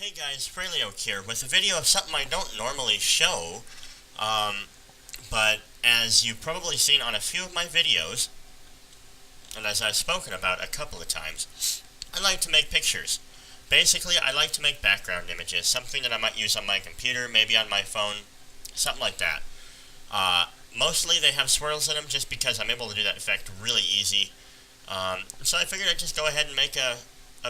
Hey guys, Fhraelaok here with a video of something I don't normally show, but as you've probably seen on a few of my videos, and as I've spoken about a couple of times, I like to make pictures. Basically, I like to make background images, something that I might use on my computer, maybe on my phone, something like that. Mostly they have swirls in them just because I'm able to do that effect really easy. So I figured I'd just go ahead and make a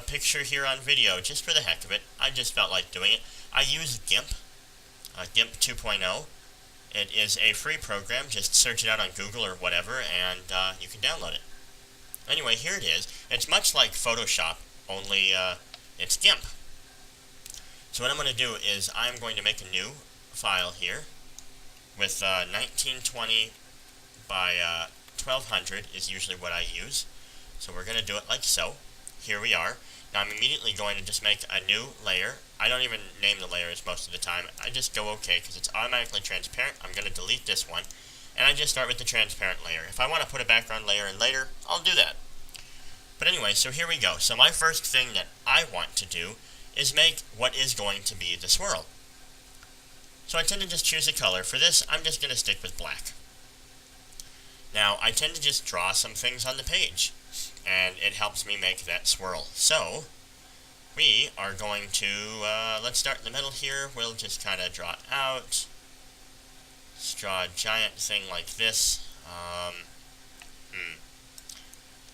picture here on video just for the heck of it. I just felt like doing it. I use GIMP, GIMP 2.0. It is a free program. Just search it out on Google or whatever, and you can download it. Anyway, here it is. It's much like Photoshop, only it's GIMP. So what I'm going to do is I'm going to make a new file here with 1920 by 1200 is usually what I use. So we're going to do it like so. Here we are. Now I'm immediately going to just make a new layer. I don't even name the layers most of the time. I just go OK because it's automatically transparent. I'm going to delete this one. And I just start with the transparent layer. If I want to put a background layer in later, I'll do that. But anyway, so here we go. So my first thing that I want to do is make what is going to be the swirl. So I tend to just choose a color. For this, I'm just going to stick with black. Now, I tend to just draw some things on the page, and it helps me make that swirl. So, we are going to, let's start in the middle here. We'll just kind of draw it out. Let's draw a giant thing like this.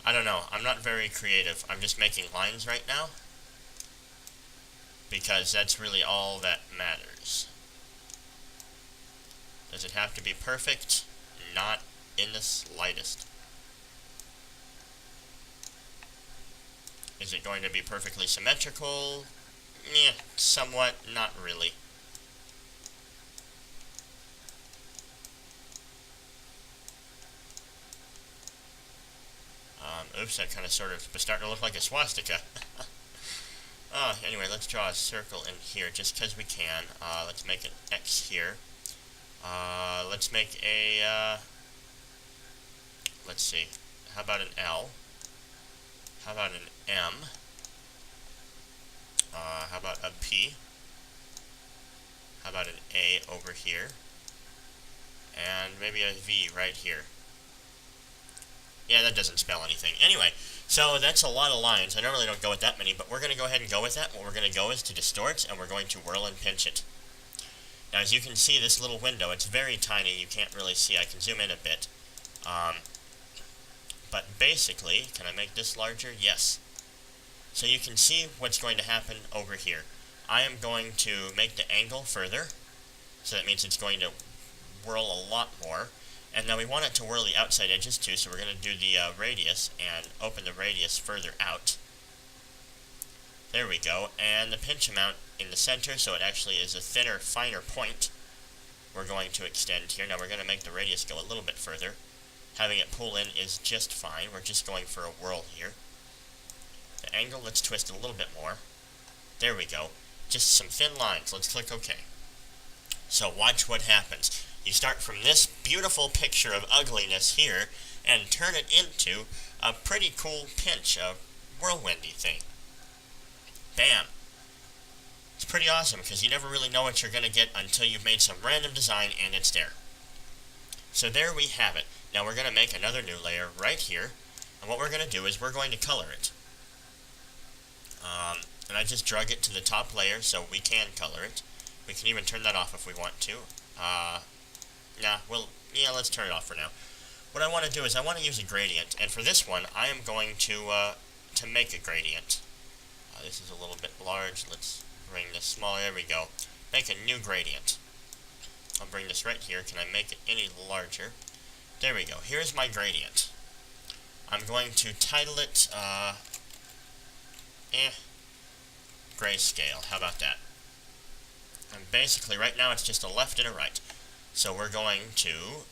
I don't know. I'm not very creative. I'm just making lines right now, because that's really all that matters. Does it have to be perfect? Not in the slightest. Is it going to be perfectly symmetrical? Yeah, somewhat, not really. Oops, that kind of sort of was starting to look like a swastika. Anyway, let's draw a circle in here just because we can. Let's make an X here. Let's make a, let's see, how about an L? How about an M? How about a P? How about an A over here? And maybe a V right here. Yeah, that doesn't spell anything. Anyway, so that's a lot of lines. I normally don't go with that many, but we're going to go ahead and go with that. What we're going to go is to distort, and we're going to whirl and pinch it. Now, as you can see, this little window, it's very tiny. You can't really see. I can zoom in a bit. But basically, can I make this larger? Yes. So you can see what's going to happen over here. I am going to make the angle further. So that means it's going to whirl a lot more. And now we want it to whirl the outside edges too, so we're going to do the radius and open the radius further out. There we go. And the pinch amount in the center, so it actually is a thinner, finer point, we're going to extend here. Now we're going to make the radius go a little bit further. Having it pull in is just fine. We're just going for a whirl here. The angle, let's twist it a little bit more. There we go. Just some thin lines. Let's click OK. So watch what happens. You start from this beautiful picture of ugliness here and turn it into a pretty cool pinch, a whirlwindy thing. Bam! It's pretty awesome because you never really know what you're going to get until you've made some random design and it's there. So there we have it. Now we're going to make another new layer right here, and what we're going to do is we're going to color it. And I just drug it to the top layer so we can color it. We can even turn that off if we want to. Let's turn it off for now. What I want to do is I want to use a gradient, and for this one I am going to make a gradient. This is a little bit large. Let's bring this smaller. There we go. Make a new gradient. I'll bring this right here. Can I make it any larger? There we go. Here's my gradient. I'm going to title it, grayscale. How about that? And basically, right now, it's just a left and a right. So we're going to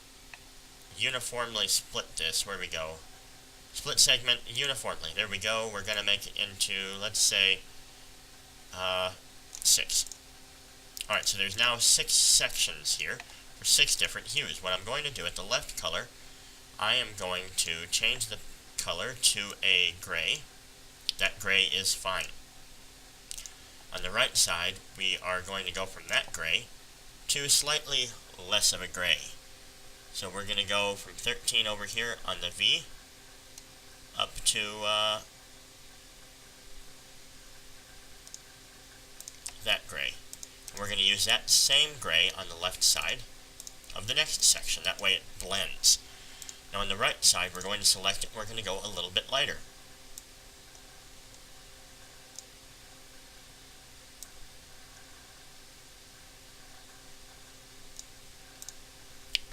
uniformly split this. Where we go? Split segment uniformly. There we go. We're going to make it into, let's say, 6. Alright, so there's now 6 sections here for 6 different hues. What I'm going to do at the left color, I am going to change the color to a gray. That gray is fine. On the right side, we are going to go from that gray to slightly less of a gray. So we're going to go from 13 over here on the V up to that gray. And we're going to use that same gray on the left side of the next section. That way it blends. Now on the right side, we're going to select it. We're going to go a little bit lighter.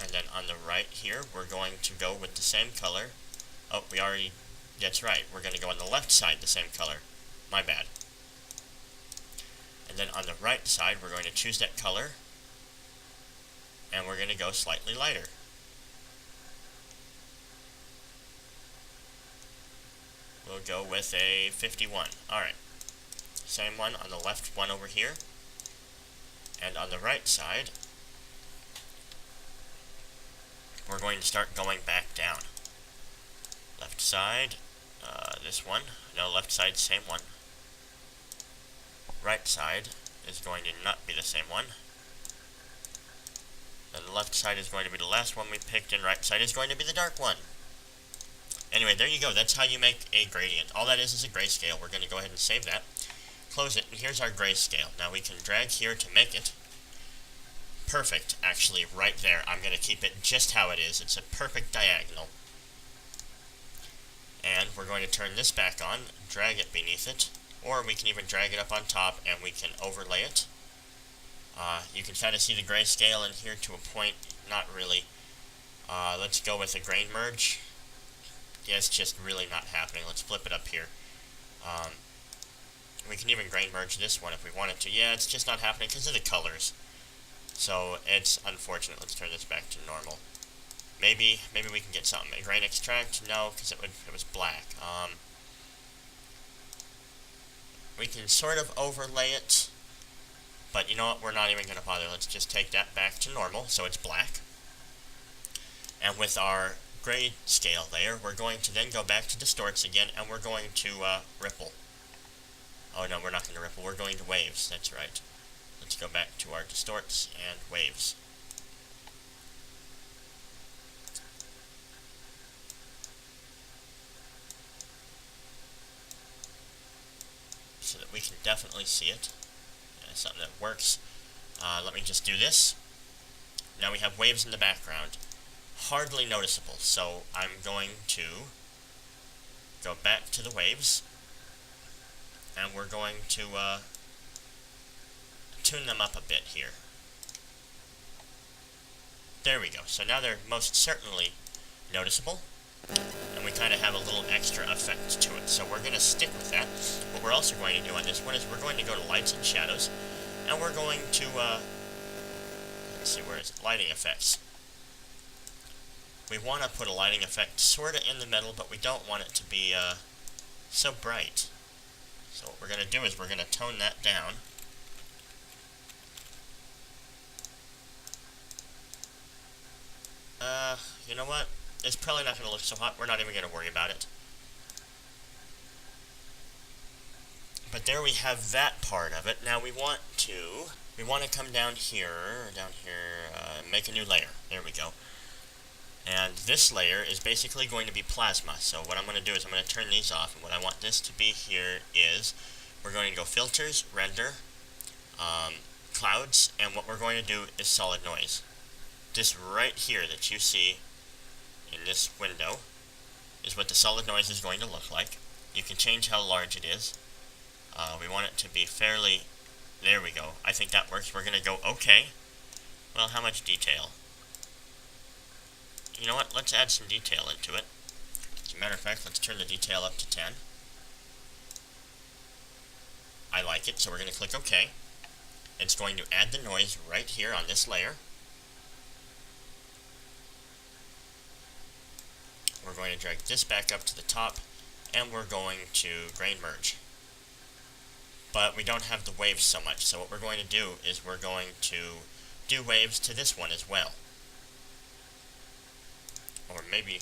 And then on the right here, we're going to go with the same color. Oh, that's right. We're going to go on the left side the same color. My bad. And then on the right side, we're going to choose that color. And we're going to go slightly lighter. We'll go with a 51. Alright. Same one on the left one over here. And on the right side, we're going to start going back down. Left side, this one. No, left side, same one. Right side is going to not be the same one. Then the left side is going to be the last one we picked, and right side is going to be the dark one. Anyway, there you go. That's how you make a gradient. All that is a grayscale. We're going to go ahead and save that. Close it, and here's our grayscale. Now we can drag here to make it perfect, actually, right there. I'm going to keep it just how it is. It's a perfect diagonal. And we're going to turn this back on, drag it beneath it, or we can even drag it up on top and we can overlay it. You can kind of see the grayscale in here to a point. Not really. Let's go with a grain merge. Yeah, it's just really not happening. Let's flip it up here. We can even grain merge this one if we wanted to. Yeah, it's just not happening because of the colors. So it's unfortunate. Let's turn this back to normal. Maybe we can get something. A grain extract? No, because it was black. We can sort of overlay it, but you know what? We're not even going to bother. Let's just take that back to normal, so it's black. And with our grayscale layer, we're going to then go back to distorts again, and we're going to ripple. Oh no, we're not going to ripple. We're going to waves. That's right. Let's go back to our distorts and waves. So that we can definitely see it. Yeah, something that works. Let me just do this. Now we have waves in the background. Hardly noticeable, so I'm going to go back to the waves, and we're going to tune them up a bit here. There we go. So now they're most certainly noticeable, and we kind of have a little extra effect to it. So we're going to stick with that. What we're also going to do on this one is we're going to go to lights and shadows, and we're going to, let's see, where is it? Lighting effects. We want to put a lighting effect sort of in the middle, but we don't want it to be so bright. So what we're going to do is we're going to tone that down. You know what? It's probably not going to look so hot. We're not even going to worry about it. But there we have that part of it. Now we want to come down here, make a new layer. There we go. And this layer is basically going to be plasma. So what I'm going to do is I'm going to turn these off. And what I want this to be here is we're going to go filters, render, clouds, and what we're going to do is solid noise. This right here that you see in this window is what the solid noise is going to look like. You can change how large it is. We want it to be fairly... There we go. I think that works. We're going to go OK. Well, how much detail? You know what? Let's add some detail into it. As a matter of fact, let's turn the detail up to 10. I like it, so we're going to click OK. It's going to add the noise right here on this layer. We're going to drag this back up to the top, and we're going to grain merge. But we don't have the waves so much, so what we're going to do is we're going to do waves to this one as well. Or maybe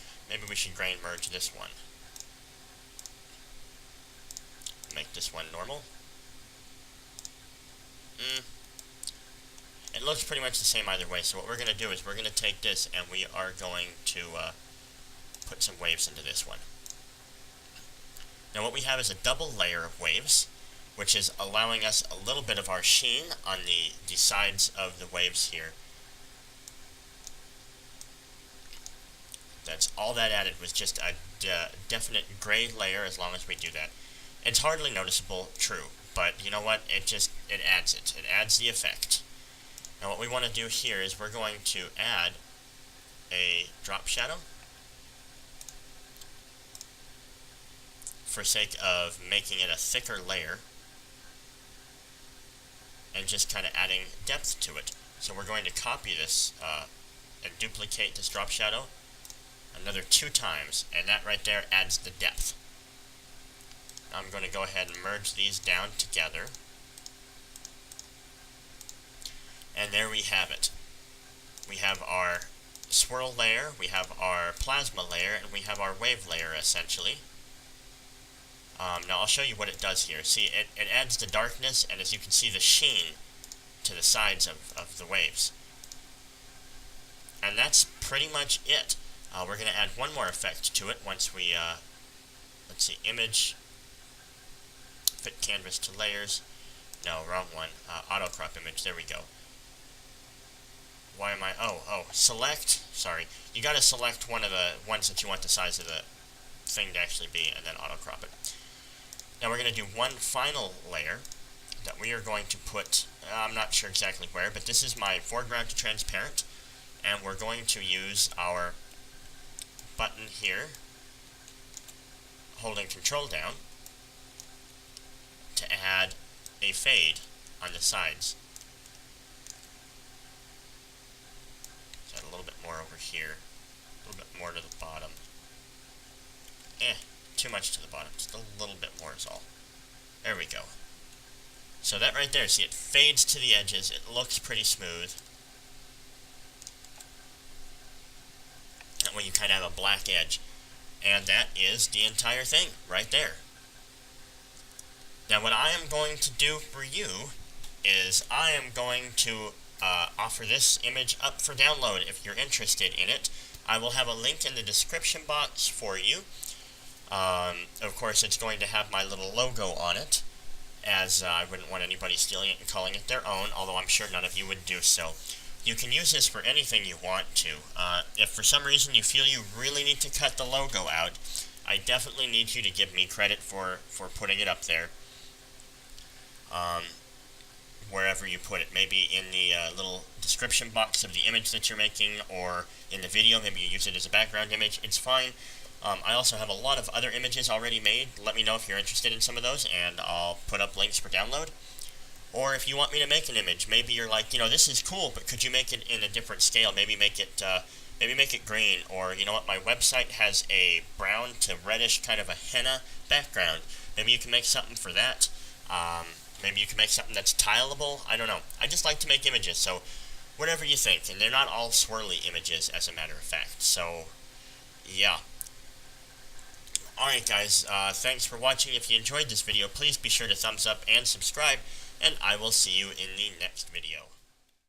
we should grain merge this one. Make this one normal. looks pretty much the same either way, so what we're going to do is we're going to take this and we are going to put some waves into this one. Now what we have is a double layer of waves, which is allowing us a little bit of our sheen on the sides of the waves here. That's all that added, was just a definite gray layer as long as we do that. It's hardly noticeable, true, but you know what, it adds it. It adds the effect. Now what we want to do here is we're going to add a drop shadow for sake of making it a thicker layer and just kind of adding depth to it. So we're going to copy this and duplicate this drop shadow another 2 times, and that right there adds the depth. Now I'm going to go ahead and merge these down together, and there we have it. We have our swirl layer, we have our plasma layer, and we have our wave layer essentially. Now I'll show you what it does here. See, it adds the darkness, and as you can see, the sheen to the sides of the waves. And that's pretty much it. We're going to add one more effect to it once we, let's see, image, fit canvas to layers. No, wrong one. Auto crop image, there we go. Why am I, select, sorry. You got to select one of the ones that you want the size of the thing to actually be, and then auto crop it. Now we're going to do one final layer that we are going to put, I'm not sure exactly where, but this is my foreground to transparent, and we're going to use our button here, holding control down, to add a fade on the sides. Add a little bit more over here, a little bit more to the bottom. Too much to the bottom, just a little bit more is all. There we go. So that right there, see, it fades to the edges, it looks pretty smooth. That way you kind of have a black edge. And that is the entire thing, right there. Now what I am going to do for you is I am going to offer this image up for download if you're interested in it. I will have a link in the description box for you. Of course, it's going to have my little logo on it, as I wouldn't want anybody stealing it and calling it their own, although I'm sure none of you would do so. You can use this for anything you want to. If for some reason you feel you really need to cut the logo out, I definitely need you to give me credit for putting it up there. Wherever you put it, maybe in the little description box of the image that you're making, or in the video, maybe you use it as a background image, it's fine. I also have a lot of other images already made. Let me know if you're interested in some of those, and I'll put up links for download. Or if you want me to make an image, maybe you're like, you know, this is cool, but could you make it in a different scale? Maybe make it green, or you know what, my website has a brown to reddish kind of a henna background. Maybe you can make something for that. Maybe you can make something that's tileable. I don't know. I just like to make images, so whatever you think. And they're not all swirly images, as a matter of fact. So, yeah. Alright guys, thanks for watching. If you enjoyed this video, please be sure to thumbs up and subscribe, and I will see you in the next video.